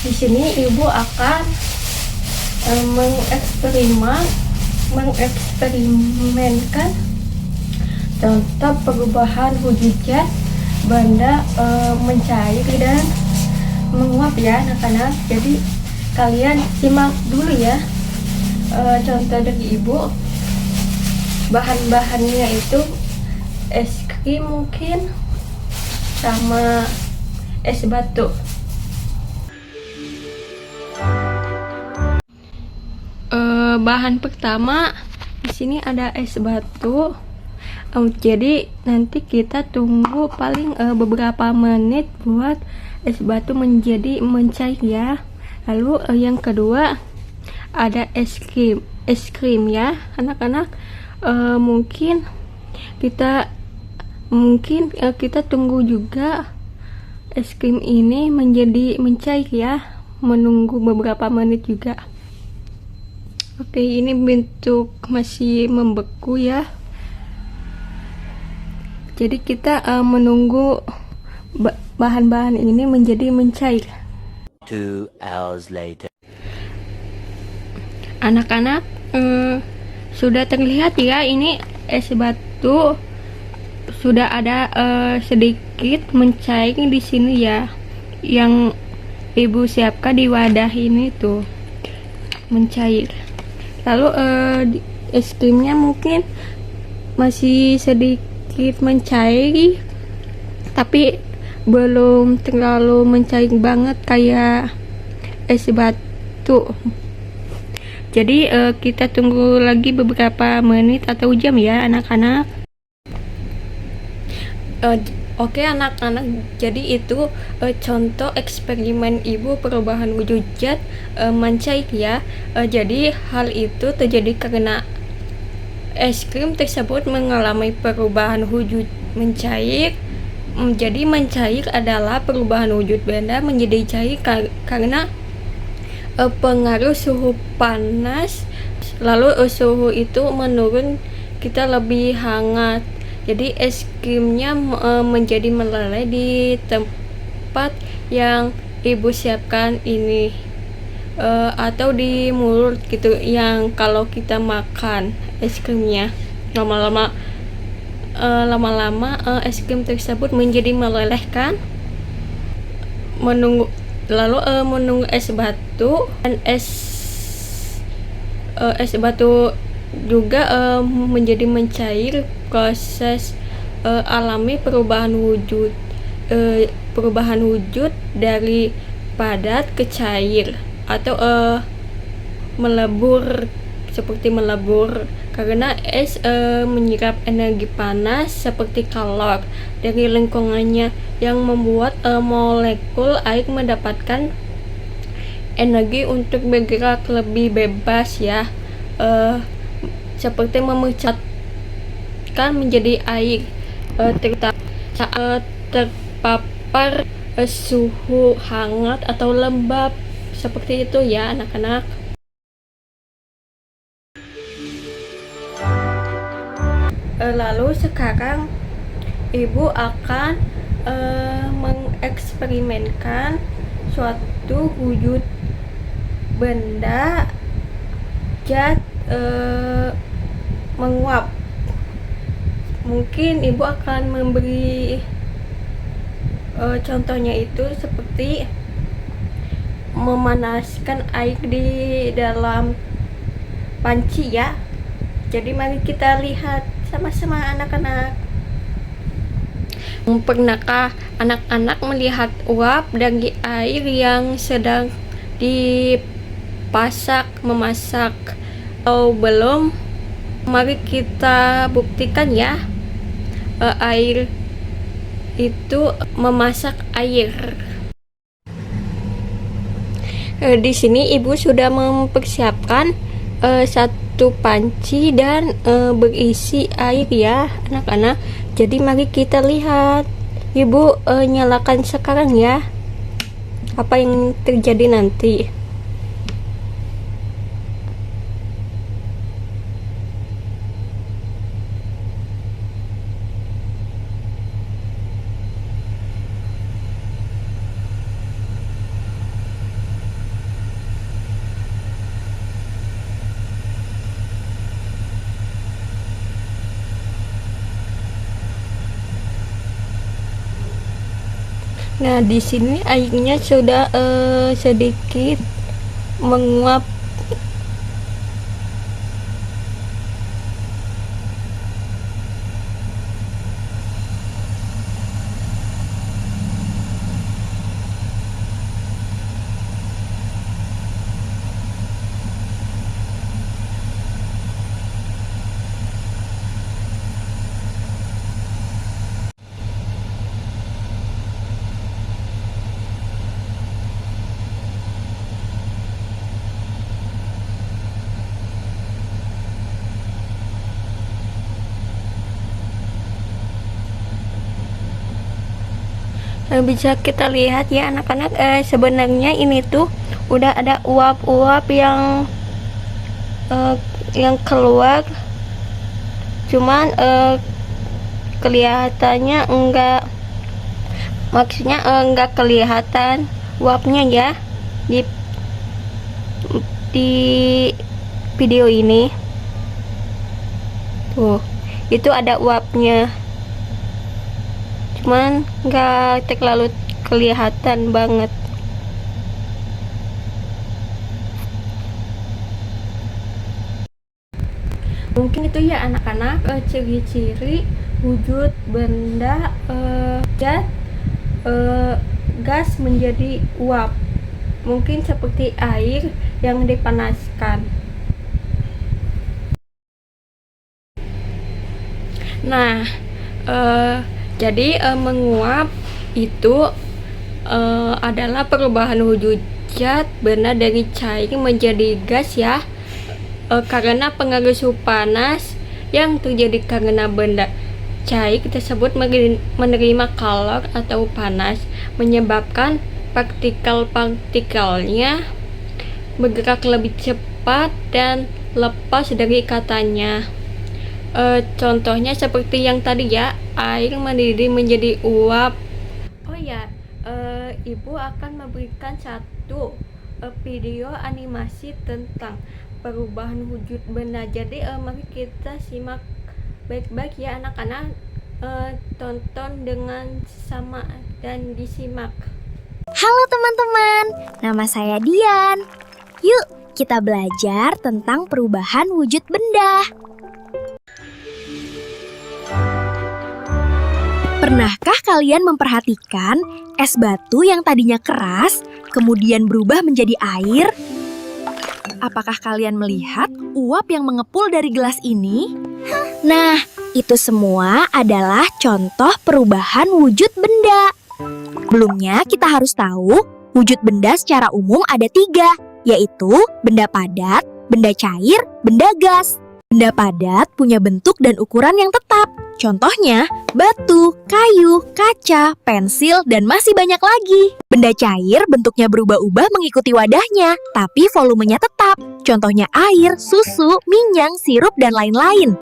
Di sini ibu akan mengeksperimenkan contoh perubahan wujud zat benda mencair dan menguap ya anak-anak. Jadi kalian simak dulu ya. Contoh dari ibu, bahan-bahannya itu es krim mungkin sama es batu. Bahan pertama di sini ada es batu. Jadi nanti kita tunggu paling beberapa menit buat es batu menjadi mencair ya. Lalu yang kedua ada es krim ya anak-anak. Mungkin kita tunggu juga es krim ini menjadi mencair ya, menunggu beberapa menit juga. Oke, ini bentuk masih membeku ya. Jadi kita menunggu bahan-bahan ini menjadi mencair. 2 hours later. Anak-anak, sudah terlihat ya, ini es batu sudah ada sedikit mencair di sini ya, yang ibu siapkan di wadah ini tuh mencair. Lalu es krimnya mungkin masih sedikit mencair, tapi belum terlalu mencair banget kayak es batu. Jadi kita tunggu lagi beberapa menit atau jam ya anak-anak. Oke anak-anak, jadi itu contoh eksperimen ibu perubahan wujud zat mencair ya. Jadi hal itu terjadi karena es krim tersebut mengalami perubahan wujud mencair. Jadi mencair adalah perubahan wujud benda menjadi cair karena pengaruh suhu panas. Lalu suhu itu menurun, kita lebih hangat. Jadi es krimnya menjadi meleleh di tempat yang ibu siapkan ini, atau di mulut gitu, yang kalau kita makan es krimnya lama-lama es krim tersebut menjadi meleleh kan. Menunggu es batu dan es batu juga menjadi mencair. Proses alami perubahan wujud dari padat ke cair atau melebur, seperti melebur karena es menyerap energi panas seperti kalor dari lingkungannya, yang membuat molekul air mendapatkan energi untuk bergerak lebih bebas ya, seperti memecahkan menjadi air saat terpapar suhu hangat atau lembab, seperti itu ya anak-anak. Lalu sekarang ibu akan mengeksperimenkan suatu wujud benda zat menguap. Mungkin ibu akan memberi contohnya itu seperti memanaskan air di dalam panci ya. Jadi mari kita lihat sama-sama anak-anak. Pernahkah anak-anak melihat uap dari air yang sedang memasak atau belum? Mari kita buktikan ya. Air itu memasak air. Di sini ibu sudah mempersiapkan satu panci dan berisi air ya anak-anak. Jadi mari kita lihat. Ibu nyalakan sekarang ya, apa yang terjadi nanti. Nah, di sini airnya sudah sedikit menguap. Bisa kita lihat ya anak-anak, sebenarnya ini tuh udah ada uap-uap yang keluar, cuman kelihatannya enggak kelihatan uapnya ya di di video ini. Tuh, itu ada uapnya, cuman nggak terlalu kelihatan banget. Mungkin itu ya anak-anak, ciri-ciri wujud benda zat gas menjadi uap, mungkin seperti air yang dipanaskan. Nah, jadi menguap itu adalah perubahan wujud zat benda dari cair menjadi gas ya, karena pengaruh suhu panas yang terjadi karena benda cair tersebut menerima kalor atau panas, menyebabkan partikel-partikelnya bergerak lebih cepat dan lepas dari ikatannya. Contohnya seperti yang tadi ya, air mendidih menjadi uap. Oh ya, ibu akan memberikan satu video animasi tentang perubahan wujud benda. Jadi mari kita simak baik-baik ya anak-anak, tonton dengan sama dan disimak. Halo teman-teman, nama saya Dian. Yuk kita belajar tentang perubahan wujud benda. Pernahkah kalian memperhatikan es batu yang tadinya keras, kemudian berubah menjadi air? Apakah kalian melihat uap yang mengepul dari gelas ini? Nah, itu semua adalah contoh perubahan wujud benda. Sebelumnya kita harus tahu, wujud benda secara umum ada 3, yaitu benda padat, benda cair, benda gas. Benda padat punya bentuk dan ukuran yang tetap. Contohnya, batu, kayu, kaca, pensil, dan masih banyak lagi. Benda cair bentuknya berubah-ubah mengikuti wadahnya, tapi volumenya tetap. Contohnya air, susu, minyak, sirup, dan lain-lain.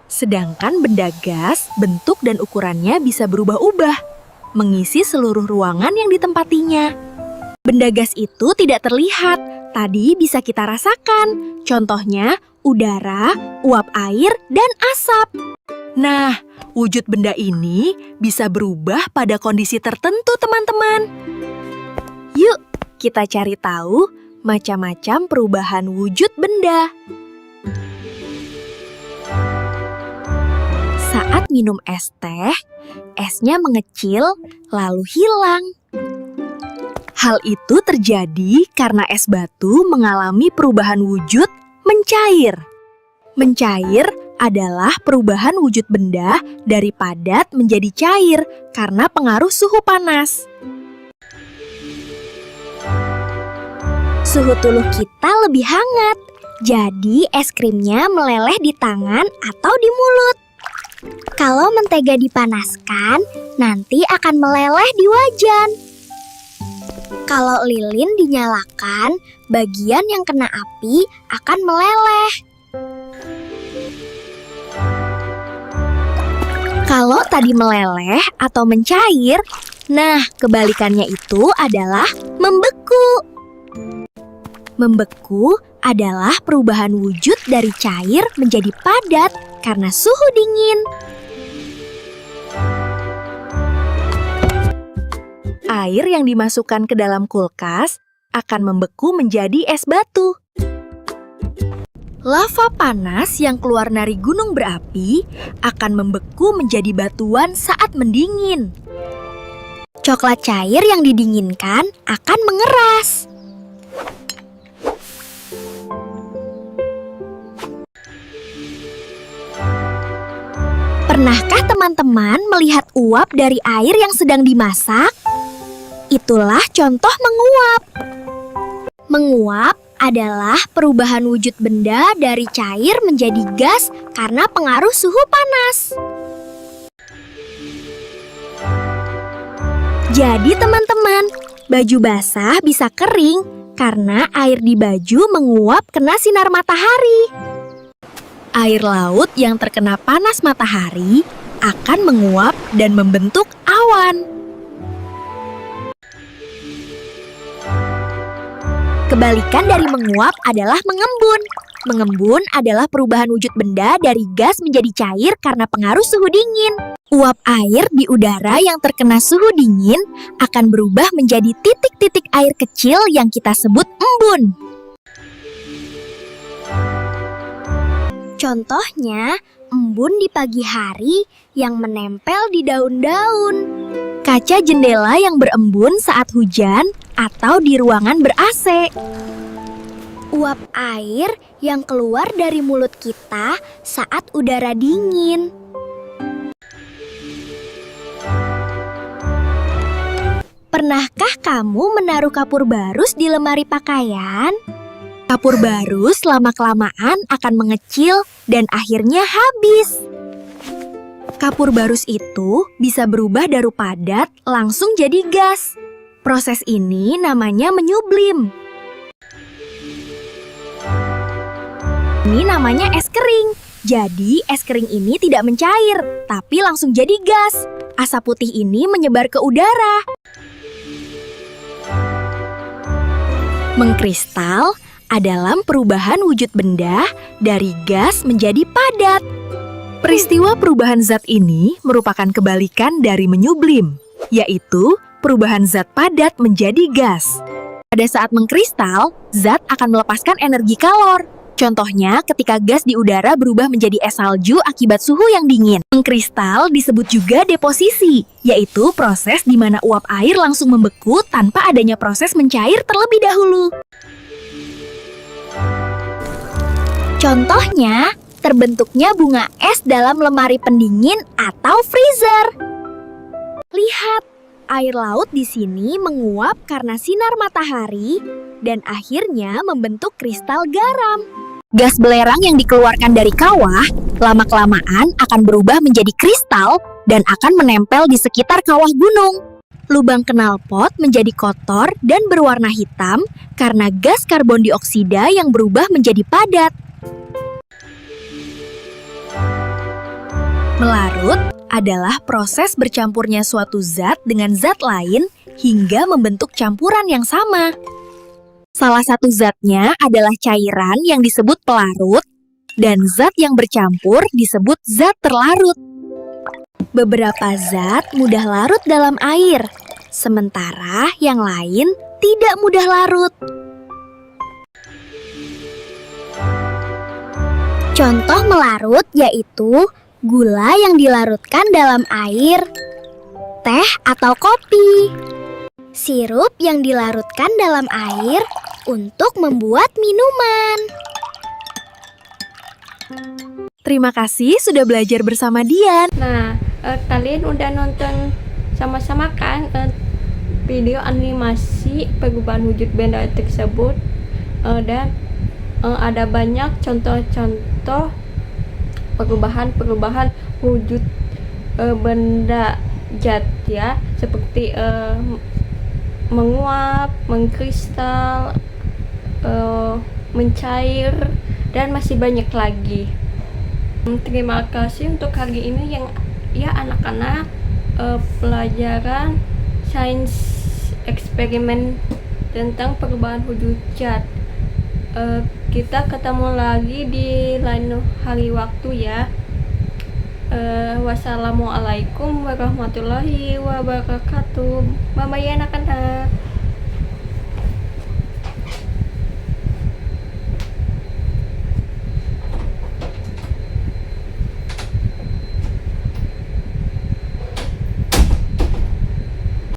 Sedangkan benda gas, bentuk dan ukurannya bisa berubah-ubah, mengisi seluruh ruangan yang ditempatinya. Benda gas itu tidak terlihat, tadi bisa kita rasakan. Contohnya, udara, uap air, dan asap. Nah, wujud benda ini bisa berubah pada kondisi tertentu, teman-teman. Yuk, kita cari tahu macam-macam perubahan wujud benda. Saat minum es teh, esnya mengecil lalu hilang. Hal itu terjadi karena es batu mengalami perubahan wujud mencair. Mencair adalah perubahan wujud benda dari padat menjadi cair karena pengaruh suhu panas. Suhu tubuh kita lebih hangat, jadi es krimnya meleleh di tangan atau di mulut. Kalau mentega dipanaskan, nanti akan meleleh di wajan. Kalau lilin dinyalakan, bagian yang kena api akan meleleh. Kalau tadi meleleh atau mencair, nah kebalikannya itu adalah membeku. Membeku adalah perubahan wujud dari cair menjadi padat karena suhu dingin. Air yang dimasukkan ke dalam kulkas akan membeku menjadi es batu. Lava panas yang keluar dari gunung berapi akan membeku menjadi batuan saat mendingin. Coklat cair yang didinginkan akan mengeras. Pernahkah teman-teman melihat uap dari air yang sedang dimasak? Itulah contoh menguap. Menguap adalah perubahan wujud benda dari cair menjadi gas karena pengaruh suhu panas. Jadi teman-teman, baju basah bisa kering karena air di baju menguap kena sinar matahari. Air laut yang terkena panas matahari akan menguap dan membentuk awan. Kebalikan dari menguap adalah mengembun. Mengembun adalah perubahan wujud benda dari gas menjadi cair karena pengaruh suhu dingin. Uap air di udara yang terkena suhu dingin akan berubah menjadi titik-titik air kecil yang kita sebut embun. Contohnya, embun di pagi hari yang menempel di daun-daun. Kaca jendela yang berembun saat hujan atau di ruangan ber-AC. Uap air yang keluar dari mulut kita saat udara dingin. Pernahkah kamu menaruh kapur barus di lemari pakaian? Kapur barus lama-kelamaan akan mengecil dan akhirnya habis. Kapur barus itu bisa berubah dari padat langsung jadi gas. Proses ini namanya menyublim. Ini namanya es kering. Jadi es kering ini tidak mencair, tapi langsung jadi gas. Asap putih ini menyebar ke udara. Mengkristal adalah perubahan wujud benda dari gas menjadi padat. Peristiwa perubahan zat ini merupakan kebalikan dari menyublim, yaitu perubahan zat padat menjadi gas. Pada saat mengkristal, zat akan melepaskan energi kalor. Contohnya ketika gas di udara berubah menjadi es salju akibat suhu yang dingin. Mengkristal disebut juga deposisi, yaitu proses di mana uap air langsung membeku tanpa adanya proses mencair terlebih dahulu. Contohnya, terbentuknya bunga es dalam lemari pendingin atau freezer. Lihat, air laut di sini menguap karena sinar matahari dan akhirnya membentuk kristal garam. Gas belerang yang dikeluarkan dari kawah lama-kelamaan akan berubah menjadi kristal dan akan menempel di sekitar kawah gunung. Lubang knalpot menjadi kotor dan berwarna hitam karena gas karbon dioksida yang berubah menjadi padat. Melarut adalah proses bercampurnya suatu zat dengan zat lain hingga membentuk campuran yang sama. Salah satu zatnya adalah cairan yang disebut pelarut, dan zat yang bercampur disebut zat terlarut. Beberapa zat mudah larut dalam air, sementara yang lain tidak mudah larut. Contoh melarut yaitu gula yang dilarutkan dalam air, teh atau kopi, sirup yang dilarutkan dalam air untuk membuat minuman. Terima kasih sudah belajar bersama Dian. Nah, kalian udah nonton sama-sama kan video animasi perubahan wujud benda tersebut, dan ada banyak contoh-contoh perubahan wujud benda zat ya, seperti menguap, mengkristal, mencair, dan masih banyak lagi. Terima kasih untuk hari ini yang ya anak-anak pelajaran sains eksperimen tentang perubahan wujud zat. Kita ketemu lagi di lain hari waktu ya. Wassalamualaikum warahmatullahi wabarakatuh. Bye bye anak-anak.